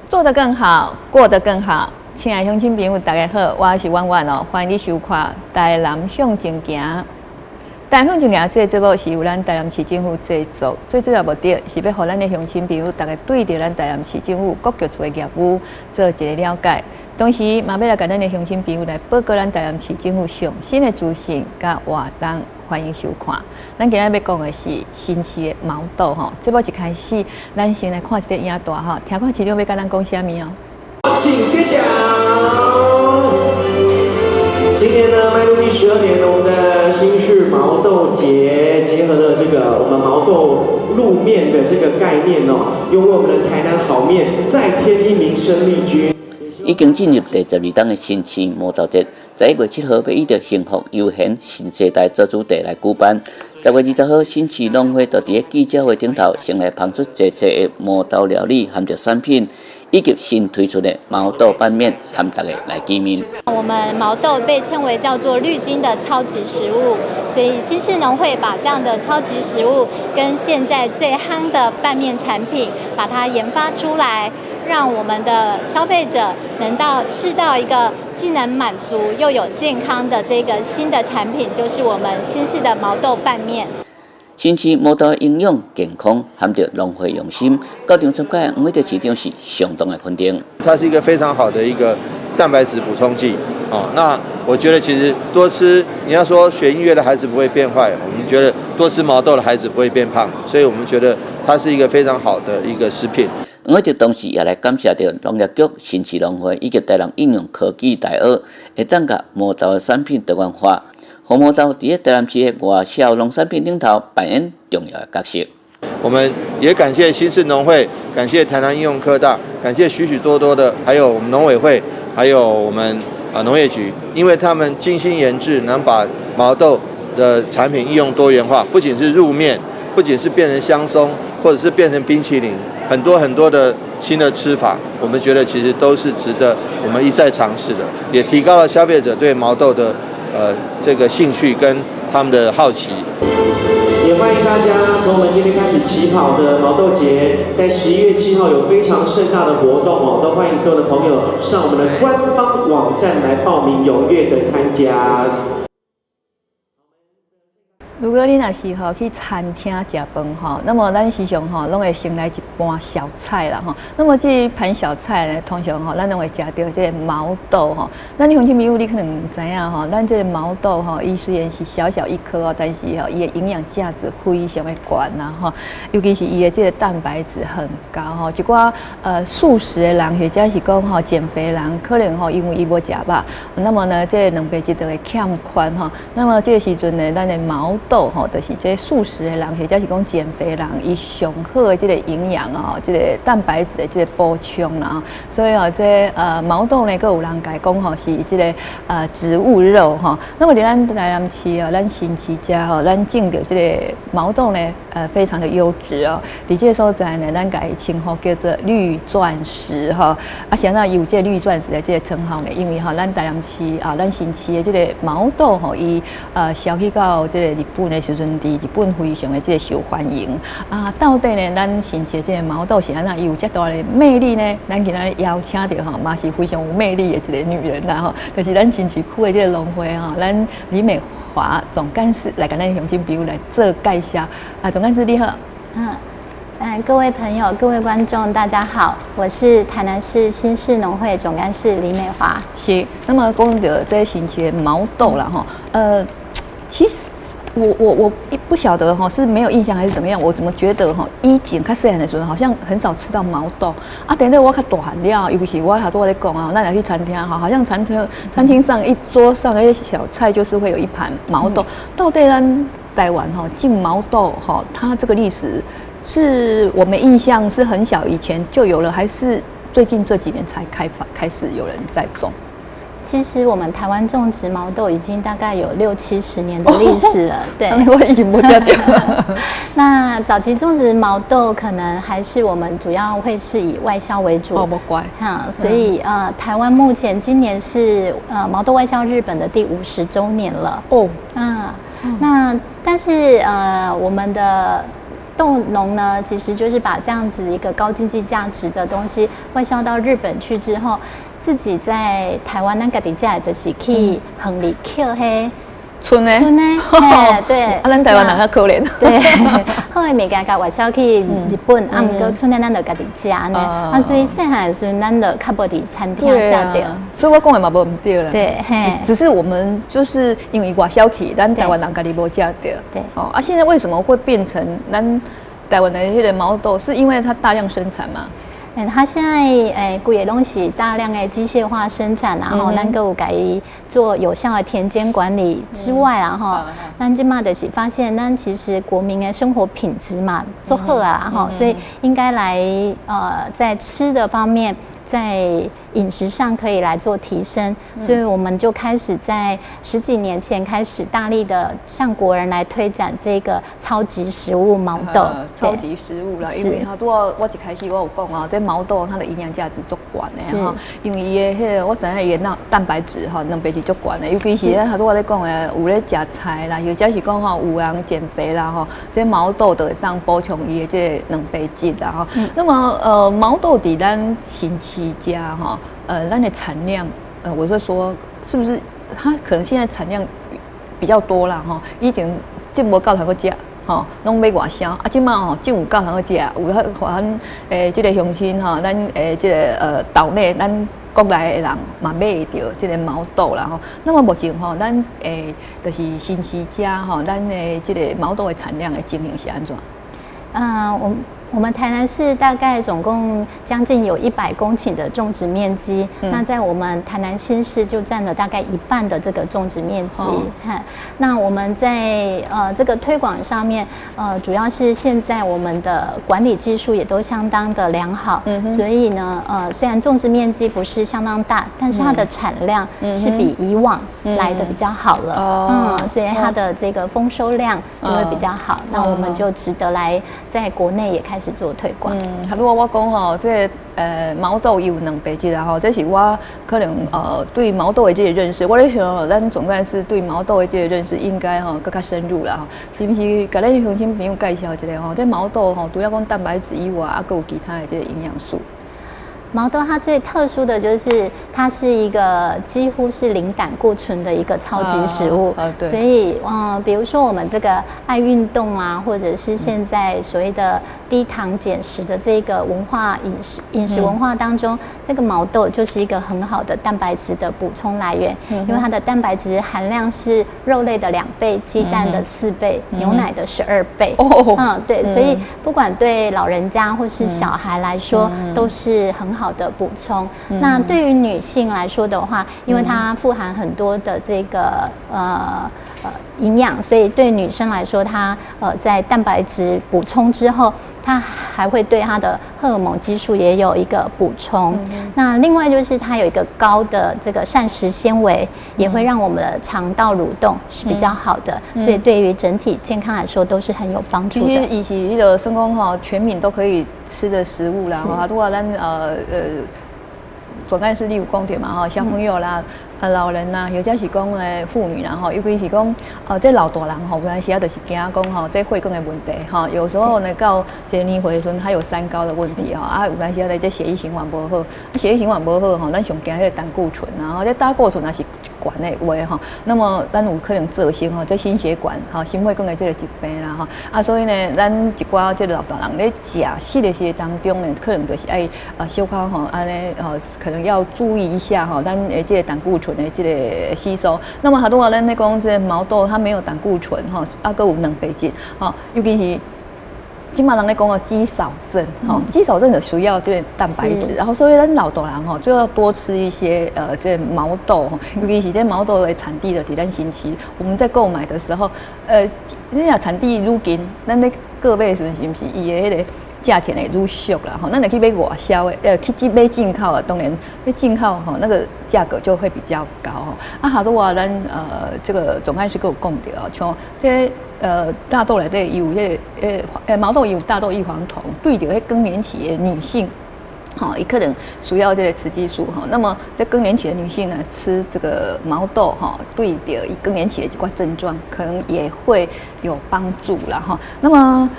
做得更好，过得更好。亲爱的乡亲朋友，大家好，我是婉婉哦，欢迎你收看《台南向前行》。台南向前行这个节目是由咱台南市政府制作，最主要目的是要让咱的乡亲朋友大家对着咱台南市政府各局处的业务做一个了解，同时嘛要来甲咱的乡亲朋友来报告咱台南市政府上新的资讯甲活动，欢迎收看。咱今日要讲的是新市的毛豆吼，节目一开始，咱先来看一个影带吼，听看市长要甲咱讲啥物哦。请揭晓。今年呢，迈入第12年，我们的新式毛豆节结合了这个我们毛豆入面的这个概念哦，用我们的台南好面再添一名生力军。已经进入第12档的新市毛豆节，在1月7号要以着幸福悠闲新世代做主题来举办。10月20号，新市农会就伫记者会顶头先来放出济的毛豆料理含着产品，以及新推出的毛豆拌面，和大家来见面。我们毛豆被称为叫做绿金的超值食物，所以新市农会把这样的超值食物跟现在最夯的拌面产品，把它研发出来。让我们的消费者能吃到一个既能满足又有健康的这个新的产品，就是我们新式的毛豆拌面。新市毛豆营养健康，含着农会用心，到场参加的黄伟德市长是相当的肯定。它是一个非常好的一个蛋白质补充剂哦。那我觉得其实多吃，你要说学音乐的孩子不会变坏，我们觉得多吃毛豆的孩子不会变胖，所以我们觉得它是一个非常好的一个食品。黄伟德同时也来感谢着农业局、新市农会以及台南应用科技大学，会当甲毛豆的产品多元化，让毛豆伫台南市的外销农产品顶头扮演重要的角色。我们也感谢新市农会，感谢台南应用科大，感谢许许多多的，还有我们农委会，还有我们农业局，因为他们精心研制，能把毛豆的产品应用多元化，不仅是入面，不仅是变成香松，或者是变成冰淇淋，很多的新的吃法，我们觉得其实都是值得我们一再尝试的，也提高了消费者对毛豆的这个兴趣跟他们的好奇。也欢迎大家从我们今天开始起跑的毛豆节，在11月7号有非常盛大的活动哦，都欢迎所有的朋友上我们的官方网站来报名，踊跃的参加。如果你若是去餐厅食饭那么咱时常拢会先来一盘小菜啦那么这一盘小菜呢，通常咱拢会食到这个毛豆咱乡亲朋友你可能唔知影咱这个毛豆伊虽然是小小一颗但是伊的营养价值非常的高啦尤其是伊的这个蛋白质很高一寡素食的人或者是讲减肥人，可能因为伊无食饱，那么呢这蛋白质就会欠缺那么这个时阵呢，咱的毛豆就是这素食的人，或者是讲减肥人，伊上好的这个营养这个蛋白质的这个补充啦所以这毛豆呢，佫有人讲是这个植物肉那么伫咱台南市咱新市遮咱种的这个毛豆呢，非常的优质伫这个所在呢，咱改称呼叫做绿钻石现在有这绿钻石的这个称号呢，因为咱台南市咱新市的这个毛豆伊销去到这个日本的时阵，伫日本非常的这个受欢迎到底呢，咱新市的这个毛豆是安怎有这大的魅力呢？咱今日邀请到嘛是非常有魅力的一个女人啦就是咱新市区的这个农会咱李美华总干事来跟咱乡亲朋友来做介绍总干事你好。各位朋友、各位观众，大家好，我是台南市新市农会总干事李美华。是，那么讲到这新市的毛豆啦其实我不晓得是没有印象还是怎么样，我怎么觉得以前较细汉的时候好像很少吃到毛豆等到我较大汉了，尤其是我都在讲咱去餐厅好像餐厅上一桌上那些小菜就是会有一盘毛豆。到底咱台湾进毛豆它这个历史是我们印象是很小以前就有了，还是最近这几年才开始有人在种？其实我们台湾种植毛豆已经大概有60-70年的历史了，对。我已经不知道。那早期种植毛豆可能还是我们主要会是以外销为主。不乖。所以台湾目前今年是毛豆外销日本的第50周年了。那但是我们的豆农呢，其实就是把这样子一个高经济价值的东西外销到日本去之后，自己在台湾那个底价就是去横里扣嘿。村呢？村呢？对。啊，咱台湾人较可怜。对，后来物件甲外销去日本，啊，毋过村呢，咱就家己食呢。啊，所以细汉的时候，咱就较无伫餐厅食到。所以我讲的嘛无毋对啦。对，只是我们就是因为外销去，咱台湾人家己无食到。对。哦，啊，现在为什么会变成咱台湾的迄个毛豆？是因为它大量生产嘛？它现在规个拢是大量的机械化生产，然后咱有改做有效的田间管理之外，然后咱今嘛就是发现，咱其实国民的生活品质嘛做好啊，哈，所以应该来在吃的方面，在饮食上可以来做提升，所以我们就开始在10几年前开始大力的向国人来推展这个超级食物毛豆。超级食物啦，因为哈，我一开始我有讲啊，这毛豆它的营养价值足高的哈，因为伊的迄个我知影伊的蛋白质哈，蛋白质足高的，尤其是咧他拄我咧讲的，有咧食菜啦，或者是讲吼有人减肥啦吼，这毛豆就会当补充伊的这蛋白质啦哈。那么毛豆伫咱新市家哈，咱的产量，我是说是不是它可能现在产量比较多啦哈，以前即无够通个食。吼，拢买外销，啊，即马吼，真有够通去食，有咱即个乡亲吼，咱即个岛内咱国内的人嘛买会到即个毛豆啦吼。那么目前吼，咱就是新市家吼，咱的即个毛豆的产量的情形是安怎？我们台南市大概总共将近有100公顷的种植面积，那在我们台南新市就占了大概1半的这个种植面积。那我们在这个推广上面，主要是现在我们的管理技术也都相当的良好，所以呢，虽然种植面积不是相当大，但是它的产量是比以往来的比较好了。所以它的这个丰收量就会比较好。那我们就值得来在国内也开始做推广。如果我讲吼，这毛豆有蛋白质啊吼，这是我可能对毛豆的这个认识，我咧想咱总干事对毛豆的这个认识应该吼更加深入啦吼，是不是？甲咱乡亲朋友介绍一下吼，这毛豆吼除了讲蛋白质以外，啊，还有其他的这个营养素。毛豆它最特殊的就是它是一个几乎是零胆固醇的一个超级食物，所以比如说我们这个爱运动啊，或者是现在所谓的低糖减食的这个文化饮食文化当中，这个毛豆就是一个很好的蛋白质的补充来源，因为它的蛋白质含量是肉类的2倍，鸡蛋的4倍，牛奶的12倍。对，所以不管对老人家或是小孩来说，都是很好的补充。那对于女性来说的话，因为它富含很多的这个营养，所以对女生来说，它在蛋白质补充之后，它还会对它的荷尔蒙激素也有一个补充。那另外就是它有一个高的这个膳食纤维，也会让我们的肠道蠕动是比较好的，所以对于整体健康来说都是很有帮助的。其实伊是迄个算讲吼，全民都可以吃的食物啦。哈，如果咱总干事你有讲到嘛吼，小朋友啦。老人呐，或者是讲妇女啦吼，尤其是讲这老大人吼，有阵时啊，就是惊讲吼，这血管的问题吼，有时候呢到这个年岁的时候，他有3高的问题吼，啊，有阵时啊，这血液循环不好，血液循环不好吼，咱上惊迄个胆固醇，然后这胆固醇也是管的话吼，那么咱有可能造成吼，这心血管吼、心血管的这个疾病啦吼，啊，所以呢，咱一寡这个老大人咧食的时当中呢，可能就是爱小可吼，安尼可能要注意一下吼，咱这个胆固醇的这个吸收。那么很多人咧讲，这毛豆它没有胆固醇哈，啊，还有蛋白质哈，尤其是今嘛人咧讲的肌少症哈，肌少症就需要这个蛋白质，然后所以咱老大人哈就要多吃一些这毛豆哈，尤其是这毛豆的产地的伫咱新市，我们在购买的时候，你讲产地愈近，咱咧购买的时候是不是伊的迄个价钱会愈俗啦？吼，咱来去买外销的，去买进口的，当然那进口吼那个价格就会比较高吼。啊，好多咱这个总干事跟我讲到，像这大豆内底有迄毛豆有大豆异黄酮，对着迄更年期的女性好，也可能需要这个雌激素哈。那么在更年期的女性呢，吃这个毛豆哈，对的更年期的这块症状可能也会有帮助啦哈。那么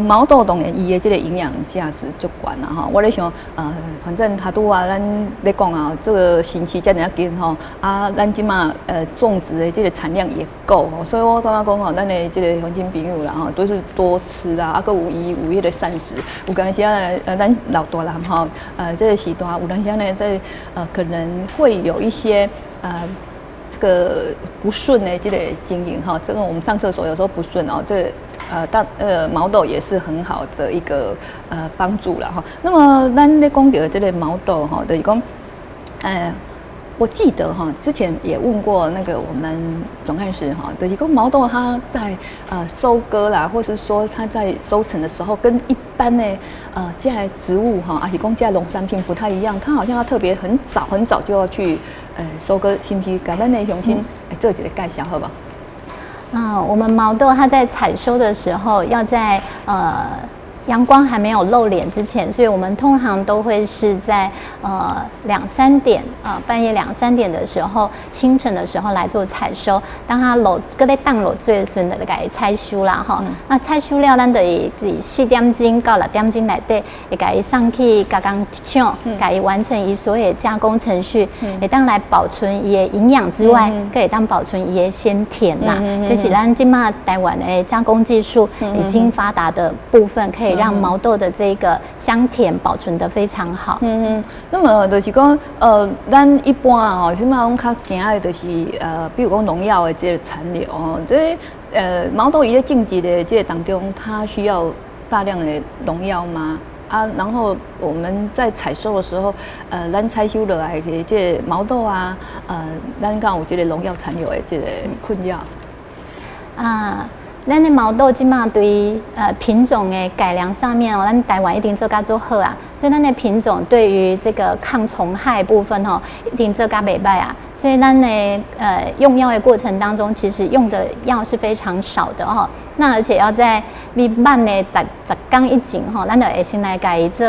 毛豆当然伊的这个营养价值足悬啦哈。我咧想反正他都咱咧讲啊，这个星期遮尔啊紧吼啊，咱即马种植的这个产量也够吼，所以我感觉讲吼，咱的这个乡亲朋友啦哈，都是多吃啊，啊个有迄个膳食，有当时啊咱老大人吼。这个时段有当时呢，在可能会有一些这个不顺的这个经营哈，这个我们上厕所有时候不顺哦，这毛豆也是很好的一个帮助了哈。那么咱咧讲到这个毛豆哈，就是讲我记得哈，之前也问过那个我们总干事哈，就是说毛豆它在收割啦，或是说它在收成的时候，跟一般的这些植物哈，而且讲这些农产品不太一样，它好像要特别很早就要去收割，是不是？给咱的乡亲做一个介绍好不好？我们毛豆它在采收的时候要在阳光还没有露脸之前，所以我们通常都会是在2-3点半夜2-3点的时候，清晨的时候来做采收。当它落搁咧当落最顺的来采收啦哈。那采收了，咱就4点钟到6点钟内底，会给伊送去加工厂，给伊完成伊所有加工程序，会当来保存伊的营养之外，可以当保存伊的鲜甜啦。这是咱今嘛台湾的加工技术已经发达的部分，可以让毛豆的这个香甜保存得非常好。那么就是讲，咱一般啊，起码我们较惊的就是比如讲农药的这个残留哦，这毛豆伊在种植的这个当中，它需要大量的农药吗？然后我们在采收的时候，咱采收落来的这个毛豆啊，咱讲有这个农药残留的这个困扰咱的毛豆即马对品种的改良上面哦，咱台湾一定做甲做好啊，所以咱的品种对于这个抗虫害部分吼，一定做甲袂歹啊。所以咱的用药的过程当中，其实用的药是非常少的哈。那而且要在未满的10天以前哈，咱就会先来改做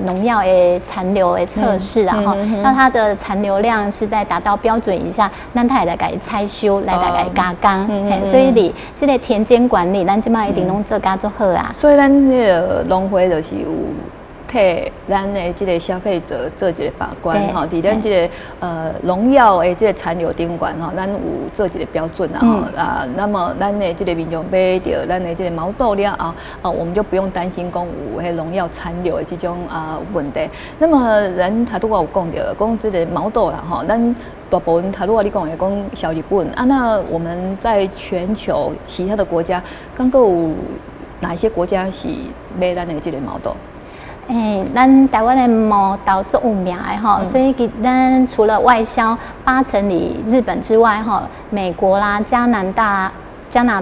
农药的残留的测试啊哈。那它的残留量是在达到标准以下，咱它也来改采收，来改加工。所以你这个田间管理，咱即马一定拢做甲做好啊。所以咱这个农会就是有替咱的这个消费者做一个把关哈，伫咱这个农药的这个残留顶管哈，咱有做一个标准啊那么咱的这个民众买到咱的这个毛豆了我们就不用担心讲有迄农药残留的这种问题。那么咱他都有讲到，讲这个毛豆啦哈，咱大部分他如果你讲的讲小日本那我们在全球其他的国家，刚够有哪一些国家是买咱的这个毛豆？咱台湾的毛豆足有名的哈，所以咱除了外销80%里日本之外哈，美国啦、加拿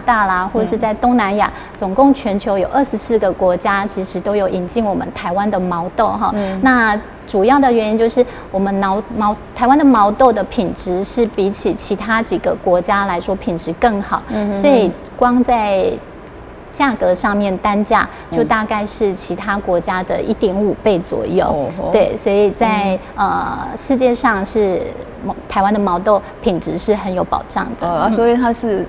大啦，或者是在东南亚，总共全球有24个国家，其实都有引进我们台湾的毛豆哈。那主要的原因就是我们台湾的毛豆的品质是比起其他几个国家来说品质更好，所以光在价格上面单价就大概是其他国家的1.5倍左右。对，所以在世界上是台湾的毛豆品质是很有保障的。所以它是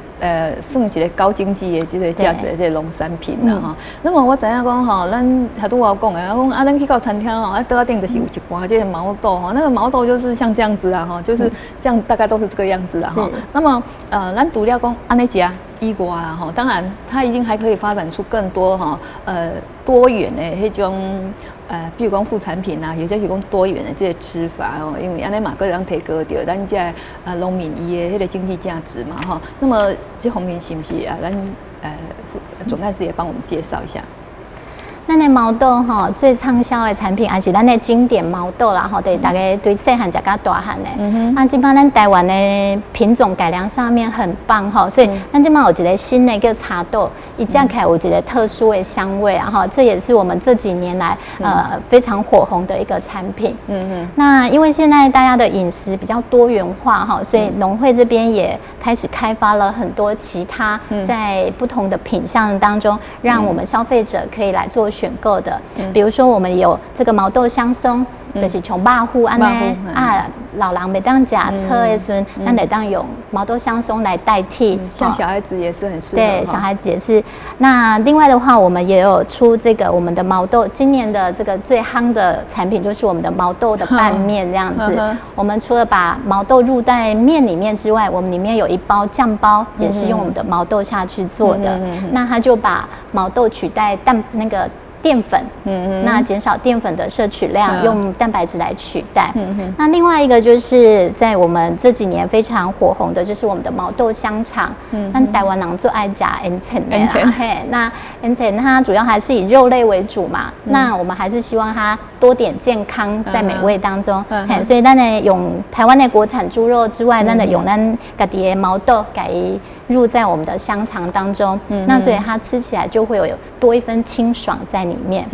算一个高经济的这个价值的这个农产品啦哈。那么我知影讲吼，咱他都有讲的，讲咱去到餐厅吼，桌顶就是有一盘这个毛豆哈，那个毛豆就是像这样子啦哈，就是这样，大概都是这个样子啦哈。那么咱除了讲安尼食以外啦哈，当然它一定还可以发展出更多哈多元的那种比如讲副产品啊，或者是讲多元的这些吃法哦，因为安尼嘛可以让提高到咱这农民伊的迄个经济价值嘛哈。那么这方面是不是咱总干事也帮我们介绍一下？咱的毛豆哈，最畅销的产品还是咱的经典毛豆啦，吼，对，大家对细汉食到大汉的。即摆咱台湾的品种改良上面很棒哈，所以咱即摆有一个新的叫茶豆，一食起来有一个特殊的香味啊哈，这也是我们这几年来非常火红的一个产品。那因为现在大家的饮食比较多元化哈，所以农会这边也开始开发了很多其他在不同的品项当中，让我们消费者可以来做选购的。比如说我们有这个毛豆香松，就是像肉糊安尼啊，老人袂当假车的时候，咱得当用毛豆香松来代替。像小孩子也是很适合。对，小孩子也是。那另外的话，我们也有出这个我们的毛豆，今年的这个最夯的产品就是我们的毛豆的拌面这样子。我们除了把毛豆入在面里面之外，我们里面有一包酱包，也是用我们的毛豆下去做的。那它就把毛豆取代淀粉，那减少淀粉的摄取量，用蛋白质来取代。那另外一个就是在我们这几年非常火红的，就是我们的毛豆香肠。那台湾人最爱加 N 层的啦，那 N 层它主要还是以肉类为主嘛，那我们还是希望它多点健康在美味当中。所以咱呢用台湾的国产猪肉之外，咱呢用咱家己的毛豆改入在我们的香肠当中，那所以它吃起来就会有多一分清爽在里面。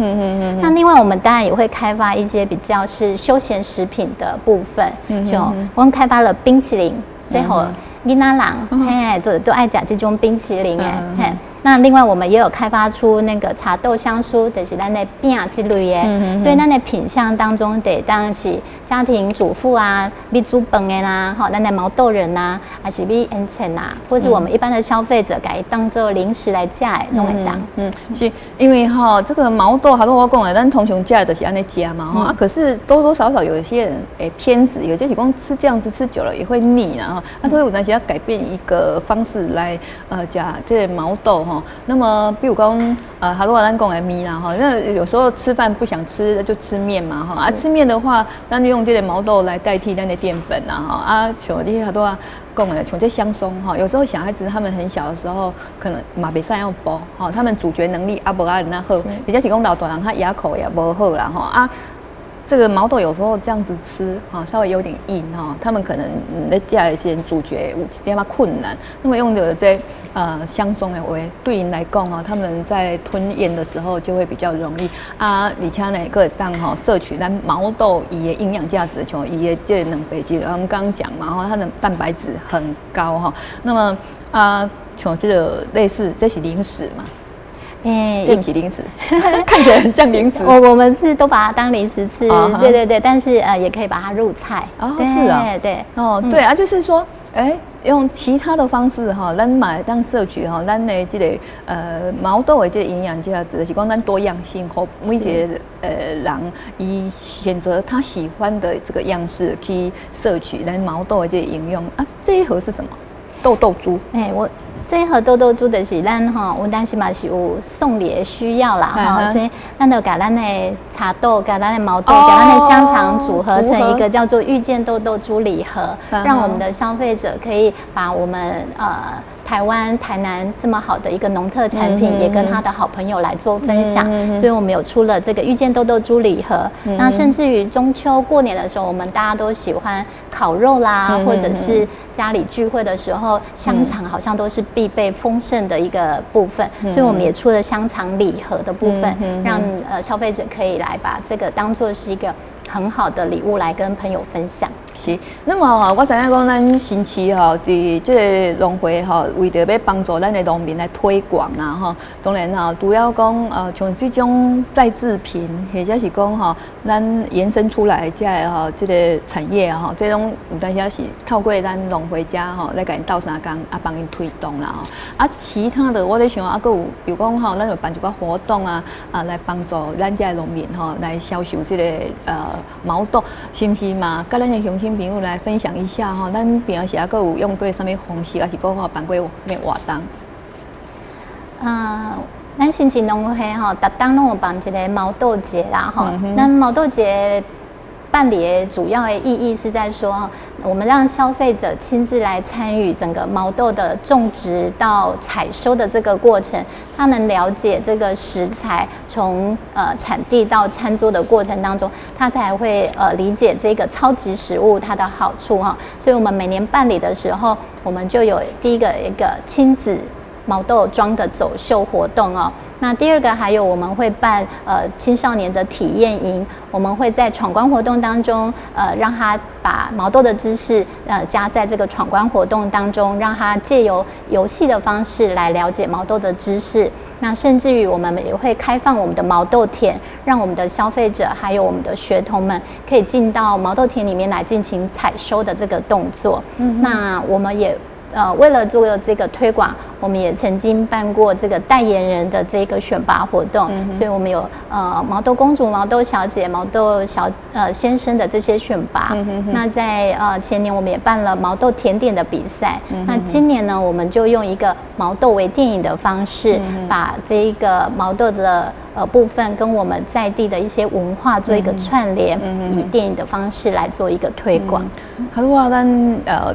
那另外我们当然也会开发一些比较是休闲食品的部分，就我们开发了冰淇淋，最后囡仔人都爱吃这种冰淇淋哎。那另外我们也有开发出那个茶豆香酥，就是咱的饼之类的，所以咱的品项当中得当是家庭主妇啊，要煮饭的啦，咱的毛豆人啊，还是要腌菜啊，或是我们一般的消费者改当做零食来吃的，弄会当。是因为这个毛豆，好多我讲的，咱通常吃的就是安尼吃嘛，可是多多少少有一些人偏食，有些是讲吃这样子吃久了也会腻啊，所以有当时要改变一个方式来吃这个毛豆那么，比如讲，好多咱讲的面啦，那有时候吃饭不想吃，就吃面嘛，吃面的话，咱就用这个毛豆来代替咱的淀粉啦，像你好多讲的，像这香松有时候小孩子他们很小的时候，可能嘛袂使要煲，他们咀嚼能力不那好，比较是讲老大人他牙口也不好啦，这个毛豆有时候这样子吃稍微有点硬他们可能在家一些人咀嚼有一点困难。那么用的这香松的话，对因来讲他们在吞咽的时候就会比较容易而且呢，可以当摄取咱毛豆伊的营养价值，像伊的这两倍质，我们刚刚讲嘛它的蛋白质很高那么像这个类似这是零食嘛。这不是零食，看起来很像零食。我们是都把它当零食吃，对，但是也可以把它入菜。是啊，对，对啊，就是说，用其他的方式咱买当摄取咱的这个毛豆的这个营养价值，是讲咱多样性每一个人伊选择他喜欢的这个样式去摄取咱毛豆的这个营养这一盒是什么？豆豆珠。这一盒豆豆珠就是咱有当时嘛是有送礼的需要啦所以咱就把咱的茶豆、把咱的毛豆、把咱的香肠组合成一个叫做遇见豆豆珠礼盒，让我们的消费者可以把我们台湾台南这么好的一个农特产品，也跟他的好朋友来做分享，所以我们有出了这个遇见豆豆珠礼盒。那甚至于中秋过年的时候，我们大家都喜欢烤肉啦，或者是家里聚会的时候，香肠好像都是必备丰盛的一个部分，所以我们也出了香肠礼盒的部分，让消费者可以来把这个当作是一个很好的礼物来跟朋友分享。是，那么我知影讲咱新市伫这个农会为着要帮助咱的农民来推广啦当然除了讲像这种再制品，或者是讲咱延伸出来这个产业这种有当时是透过咱农会家来给因斗相共帮因推动啦其他的我在想还有比如讲咱有办一个活动来帮助咱家的农民来销售这个毛豆，是不是嘛？跟咱的乡亲朋友来分享一下咱平时还有用过什么方式，还是讲办过什么活动？咱新市农会逐当拢有办一个毛豆节啦咱毛豆节办理的主要的意义是在说，我们让消费者亲自来参与整个毛豆的种植到采收的这个过程，他能了解这个食材从产地到餐桌的过程当中，他才会理解这个超级食物它的好处所以我们每年办理的时候，我们就有第一个亲子毛豆庄的走秀活动那第二个还有我们会办青少年的体验营，我们会在闯关活动当中让他把毛豆的知识加在这个闯关活动当中，让他借由游戏的方式来了解毛豆的知识。那甚至于我们也会开放我们的毛豆田，让我们的消费者还有我们的学童们可以进到毛豆田里面来进行采收的这个动作。那我们也为了做这个推广，我们也曾经办过这个代言人的这个选拔活动，所以我们有毛豆公主、毛豆小姐、毛豆先生的这些选拔。那在前年我们也办了毛豆甜点的比赛。那今年呢，我们就用一个毛豆微电影的方式，把这一个毛豆的部分跟我们在地的一些文化做一个串联，以电影的方式来做一个推广。他说咱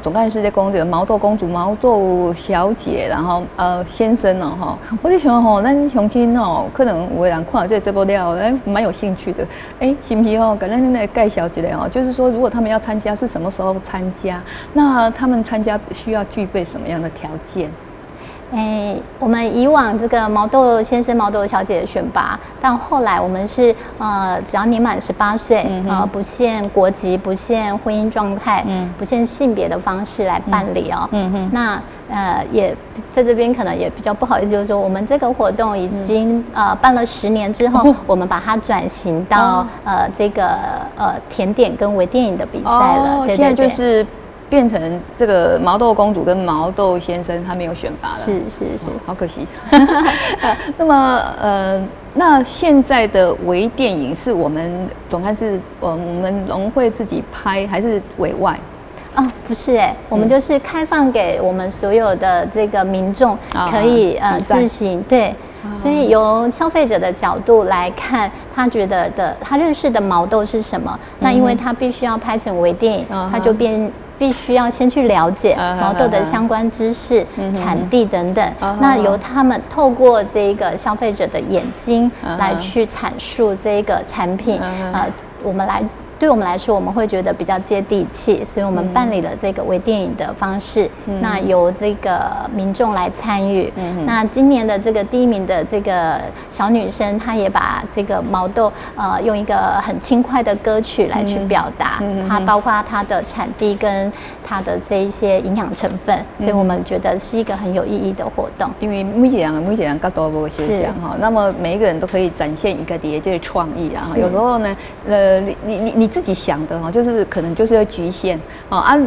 总干事在讲这个毛豆公主、毛豆小姐，然后先生哦哈，我就想吼，咱乡亲哦，可能有的人看了这部了，蛮有兴趣的。是不是哦？给咱来介绍一下哦，就是说，如果他们要参加，是什么时候参加？那他们参加需要具备什么样的条件？我们以往这个毛豆先生、毛豆小姐的选拔，到后来我们是只要年满18岁，不限国籍、不限婚姻状态、不限性别的方式来办理哦。那也在这边可能也比较不好意思，就是说我们这个活动已经办了10年之后，我们把它转型到这个甜点跟微电影的比赛了。对对对，现在就是变成这个毛豆公主跟毛豆先生他没有选拔了，是，好可惜。那么那现在的微电影是我们总干事我们农会自己拍还是委外？不是我们就是开放给我们所有的这个民众可以自行对。所以由消费者的角度来看，他觉得他认识的毛豆是什么？那因为他必须要拍成微电影，他就必须要先去了解毛豆的相关知识、产地等等。那由他们透过这个消费者的眼睛来去阐述这个产品，对我们来说，我们会觉得比较接地气，所以我们办理了这个微电影的方式，那由这个民众来参与。那今年的这个第1名的这个小女生，她也把这个毛豆用一个很轻快的歌曲来去表达，它包括它的产地跟它的这一些营养成分，所以我们觉得是一个很有意义的活动。因为每一个人角度不相像哈，那么每一个人都可以展现一个这些创意，然后有时候呢，你自己想的哈，就是可能就是会局限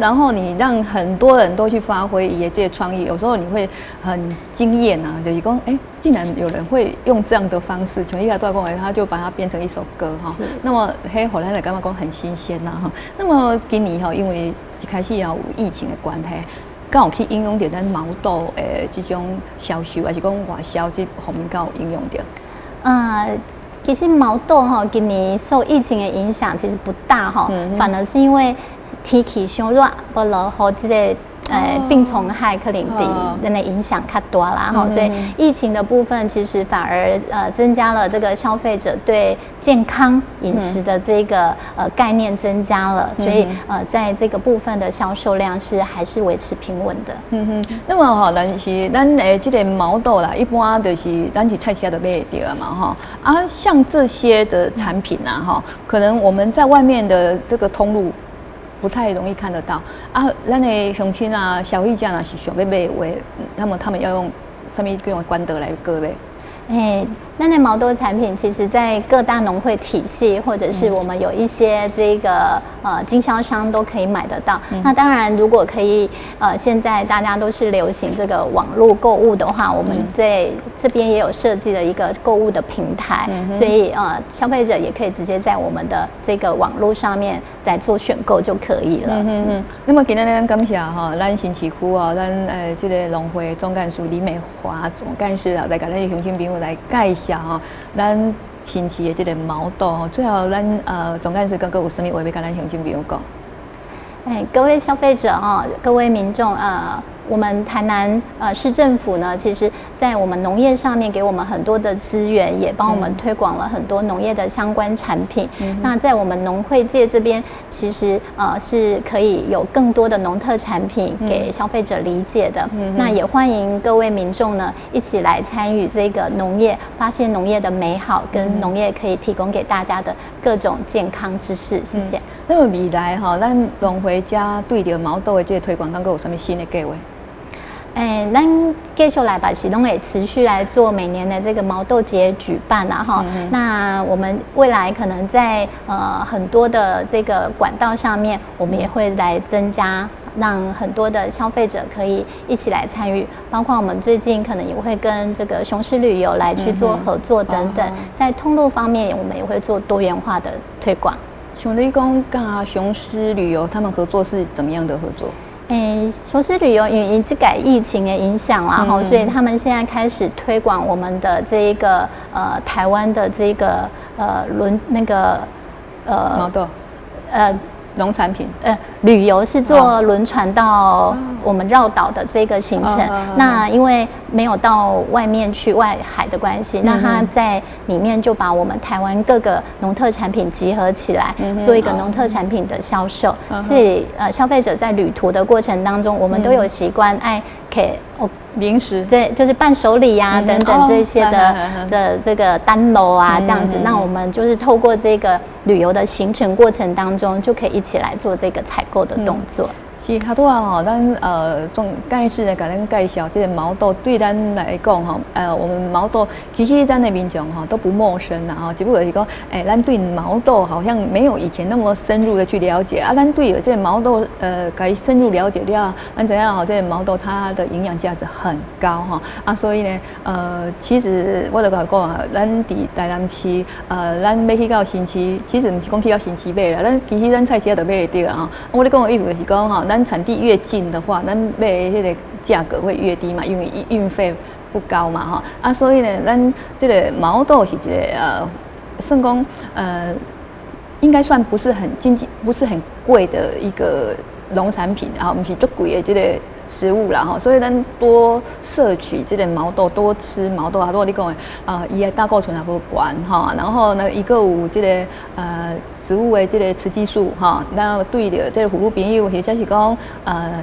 然后你让很多人都去发挥也这些创意，有时候你会很惊艳啊，就是说竟然有人会用这样的方式，从一个段过来，他就把它变成一首歌哈。那么后来的感觉讲很新鲜呐哈。那么今年因为一开始有疫情的关系，刚好去应用到咱毛豆这种销售，还是讲外销这方面刚好应用到？其实毛豆今年受疫情的影响其实不大反而是因为天气伤热，不落雨这个病虫害可能对人的影响较大啦所以疫情的部分其实反而增加了这个消费者对健康饮食的这个概念增加了，所以在这个部分的销售量是还是维持平稳的。那么但是咱这个毛豆啦，一般就是咱去菜市都买得嘛像这些的产品可能我们在外面的这个通路不太容易看得到咱的乡亲消费者是想要买话，他们要用什么各种管道来购买？那毛豆产品，其实在各大农会体系，或者是我们有一些这个经销商都可以买得到。那当然，如果可以现在大家都是流行这个网络购物的话，我们在这边也有设计了一个购物的平台，所以消费者也可以直接在我们的这个网络上面来做选购就可以了。那么今天咱感谢咱新市区咱这个农会总干事李美华总干事来跟咱乡亲朋友来介绍咱亲戚的这个毛豆最后咱总干事刚刚有什么话要跟咱乡亲朋友讲？各位消费者各位民众我们台南市政府呢，其实在我们农业上面给我们很多的资源，也帮我们推广了很多农业的相关产品。那在我们农会界这边，其实是可以有更多的农特产品给消费者理解的。那也欢迎各位民众呢一起来参与这个农业，发现农业的美好，跟农业可以提供给大家的各种健康知识。谢谢。那么未来咱农会加对着毛豆的这个推广，刚刚有什么新的计划？咱继续来吧，是拢会持续来做每年的这个毛豆节举办啊哈。那我们未来可能在很多的这个管道上面，我们也会来增加，让很多的消费者可以一起来参与，包括我们最近可能也会跟这个雄狮旅游来去做合作等等。在通路方面，我们也会做多元化的推广。像你讲跟雄狮旅游他们合作是怎么样的合作？雄狮旅游因为这个疫情的影响啦，所以他们现在开始推广我们的这一个台湾的这个毛豆农产品，旅游是坐轮船到我们绕岛的这个行程。那因为没有到外面去外海的关系，那它在里面就把我们台湾各个农特产品集合起来，做一个农特产品的销售。所以消费者在旅途的过程当中，我们都有习惯给零食，对，就是伴手礼啊等等这些的这个单楼啊这样子。那我们就是透过这个旅游的行程过程当中，就可以一起来做这个采购的动作。是，他多啊，咱总干事呢，给咱介绍这个毛豆，对咱来讲哈，我们毛豆其实咱的民众哈都不陌生啦哈，只不过是讲，咱对毛豆好像没有以前那么深入的去了解啊，咱对这个毛豆该深入了解了，咱怎样哈，这个毛豆它的营养价值很高哈啊，所以呢，其实我就讲啊，咱伫台南市，咱要去到新市，其实不是讲去到新市买啦，其实咱菜市就买得到啊。我咧讲的意思就是讲哈，咱产地越近的话，咱买迄个价格会越低嘛，因为运费不高嘛哈啊，所以呢，咱这个毛豆是一个算讲应该算不是很经济、不是很贵的一个农产品，然后不是最贵的这个食物啦哈，所以咱多摄取这个毛豆，多吃毛豆啊，如果你讲的伊的胆固醇也无高哈，然后呢，伊个有这个植物的这个雌激素哈，那对着这个妇女朋友，或者是讲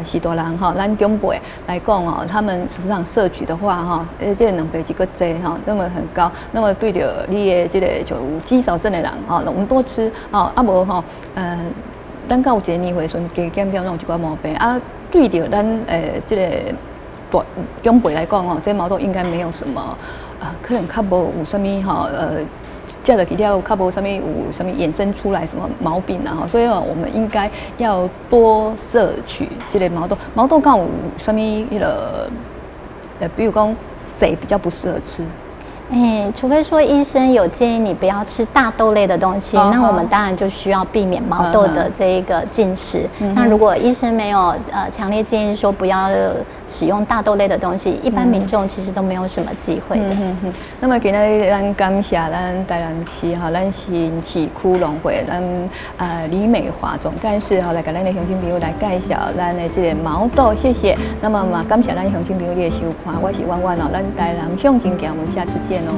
是大人哈，咱长辈来讲哦，他们实际上摄取的话哈，这个两倍几个多哈，那么很高，那么对着你的这个就有肌少症的人哈，我们多吃啊，无哈咱到有一个年岁时，加减掉那种一寡毛病啊，对着咱这个大长辈来讲哦，这毛豆应该没有什么可能较无有啥物哈食了去了，较无啥物有啥物衍生出来什么毛病啊哈，所以我们应该要多摄取这类毛豆。毛豆敢有啥物迄个比如讲谁比较不适合吃？除非说医生有建议你不要吃大豆类的东西，那我们当然就需要避免毛豆的这一个进食。那如果医生没有强烈建议说不要使用大豆类的东西，一般民众其实都没有什么忌讳的。那么今日咱感谢咱台南市哈，咱新市区农会咱李美华总干事哈来给咱的乡亲朋友来介绍咱的这个毛豆，谢谢。那么嘛感谢咱乡亲朋友的收看，我是婉婉哦，咱台南向前行，我们下次见哦。